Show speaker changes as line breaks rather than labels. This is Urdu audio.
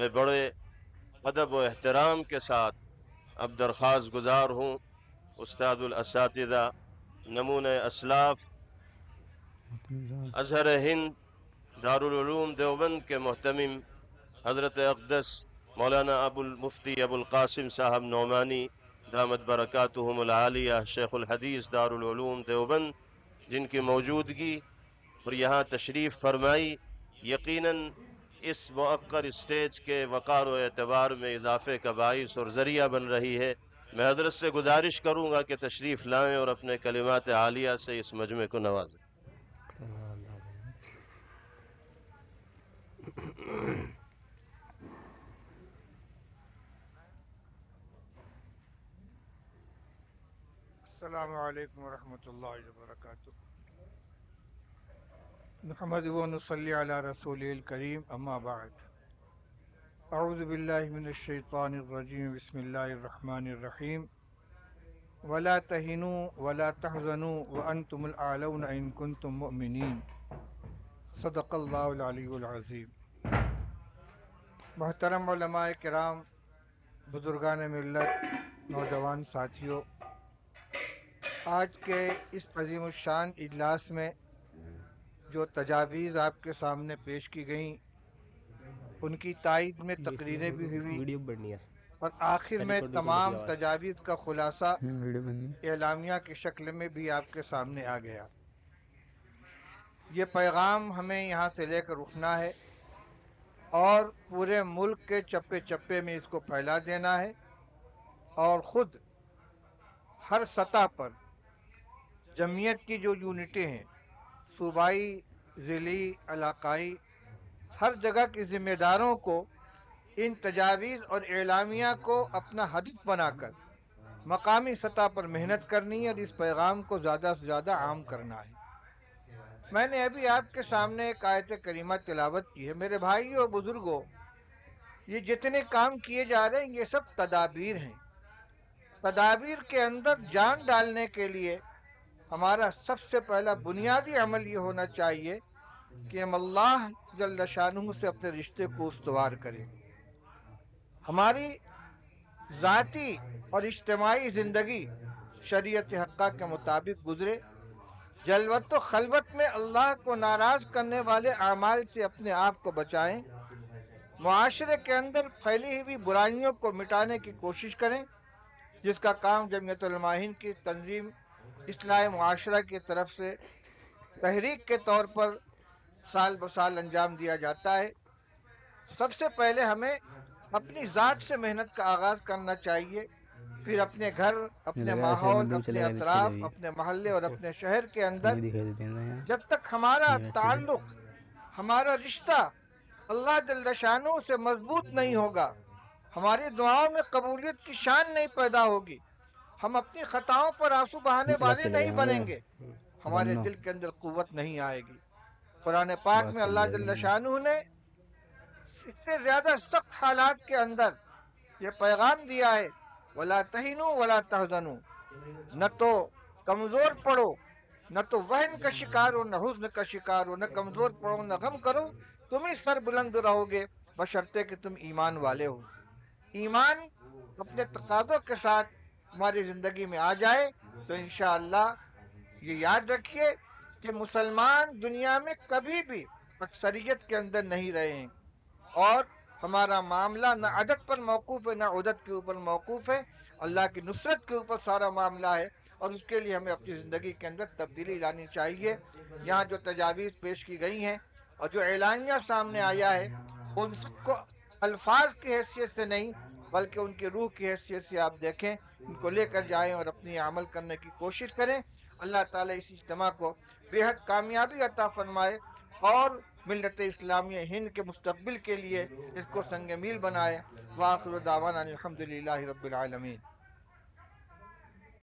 میں بڑے ادب و احترام کے ساتھ اب درخواست گزار ہوں استاد الاساتذہ نمونہ اسلاف ازہر ہند دارالعلوم دیوبند کے محتمم حضرت اقدس مولانا ابو المفتی ابو القاسم صاحب نعمانی دامت برکاتہم العالیہ شیخ الحدیث دارالعلوم دیوبند، جن کی موجودگی اور یہاں تشریف فرمائی یقیناً اس مؤخر اسٹیج کے وقار و اعتبار میں اضافے کا باعث اور ذریعہ بن رہی ہے۔ میں حضرت سے گزارش کروں گا کہ تشریف لائیں اور اپنے کلمات عالیہ سے اس مجمع کو نوازیں۔
السلام علیکم ورحمۃ اللہ وبرکاتہ۔ نحمد و نصلی علی رسول الکریم، اما بعد، اعوذ باللہ من الشیطان الرجیم، بسم اللہ الرحمن الرحیم۔ ولا تہنوا ولا تحزنوا وانتم الاعلون ان کنتم مؤمنین، صدق اللہ العلی العظیم۔ محترم علماء کرام، بزرگان ملت، نوجوان ساتھیوں، آج کے اس عظیم الشان اجلاس میں جو تجاویز آپ کے سامنے پیش کی گئیں، ان کی تائید میں تقریریں بھی ہوئی اور آخر میں تمام تجاویز کا خلاصہ اعلامیہ کی شکل میں بھی آپ کے سامنے آ گیا۔ یہ پیغام ہمیں یہاں سے لے کر اٹھنا ہے اور پورے ملک کے چپے چپے میں اس کو پھیلا دینا ہے، اور خود ہر سطح پر جمعیت کی جو یونٹیں ہیں، صوبائی، ضلعی، علاقائی، ہر جگہ کے ذمہ داروں کو ان تجاویز اور اعلامیہ کو اپنا ہدف بنا کر مقامی سطح پر محنت کرنی ہے اور اس پیغام کو زیادہ سے زیادہ عام کرنا ہے۔ میں نے ابھی آپ کے سامنے ایک آیت کریمہ تلاوت کی ہے۔ میرے بھائیو اور بزرگوں، یہ جتنے کام کیے جا رہے ہیں یہ سب تدابیر ہیں۔ تدابیر کے اندر جان ڈالنے کے لیے ہمارا سب سے پہلا بنیادی عمل یہ ہونا چاہیے کہ ہم اللہ جل شانہ سے اپنے رشتے کو استوار کریں، ہماری ذاتی اور اجتماعی زندگی شریعت حقہ کے مطابق گزرے، جلوت و خلوت میں اللہ کو ناراض کرنے والے اعمال سے اپنے آپ کو بچائیں، معاشرے کے اندر پھیلی ہوئی برائیوں کو مٹانے کی کوشش کریں، جس کا کام جمعیت علماء ہند کی تنظیم اصلاح معاشرہ کی طرف سے تحریک کے طور پر سال بسال انجام دیا جاتا ہے۔ سب سے پہلے ہمیں اپنی ذات سے محنت کا آغاز کرنا چاہیے، پھر اپنے گھر، اپنے ماحول، اپنے اطراف، اپنے محلے اور اپنے شہر کے اندر۔ جب تک ہمارا تعلق، ہمارا رشتہ اللہ جل شانہ سے مضبوط نہیں ہوگا، ہماری دعاؤں میں قبولیت کی شان نہیں پیدا ہوگی، ہم اپنی خطاؤں پر آنسو بہانے والے نہیں بنیں گے، ہمارے دل کے اندر قوت نہیں آئے گی۔ قرآن پاک میں اللہ جل شانہ نے اس سے زیادہ سخت حالات کے اندر یہ پیغام دیا ہے، وَلَا تَهِنُوا وَلَا تَحْزَنُوا، نہ تو کمزور پڑو، نہ تو وہن کا شکار ہو، نہ حزن کا شکار ہو، نہ کمزور پڑو نہ غم کرو، تم ہی سر بلند رہو گے بشرطے کہ تم ایمان والے ہو۔ ایمان اپنے تقاضوں کے ساتھ ہماری زندگی میں آ جائے تو انشاءاللہ یہ یاد رکھیے کہ مسلمان دنیا میں کبھی بھی اکثریت کے اندر نہیں رہے ہیں، اور ہمارا معاملہ نہ عدد پر موقوف ہے نہ عدد کے اوپر موقوف ہے، اللہ کی نصرت کے اوپر سارا معاملہ ہے، اور اس کے لیے ہمیں اپنی زندگی کے اندر تبدیلی لانی چاہیے۔ یہاں جو تجاویز پیش کی گئی ہیں اور جو اعلانیہ سامنے آیا ہے، ان سب کو الفاظ کی حیثیت سے نہیں بلکہ ان کی روح کی حیثیت سے آپ دیکھیں، ان کو لے کر جائیں اور اپنی عمل کرنے کی کوشش کریں۔ اللہ تعالیٰ اس اجتماع کو بے حد کامیابی عطا فرمائے اور ملت اسلامیہ ہند کے مستقبل کے لیے اس کو سنگ میل بنائے۔ وآخر دعوانا الحمدللہ رب العالمین۔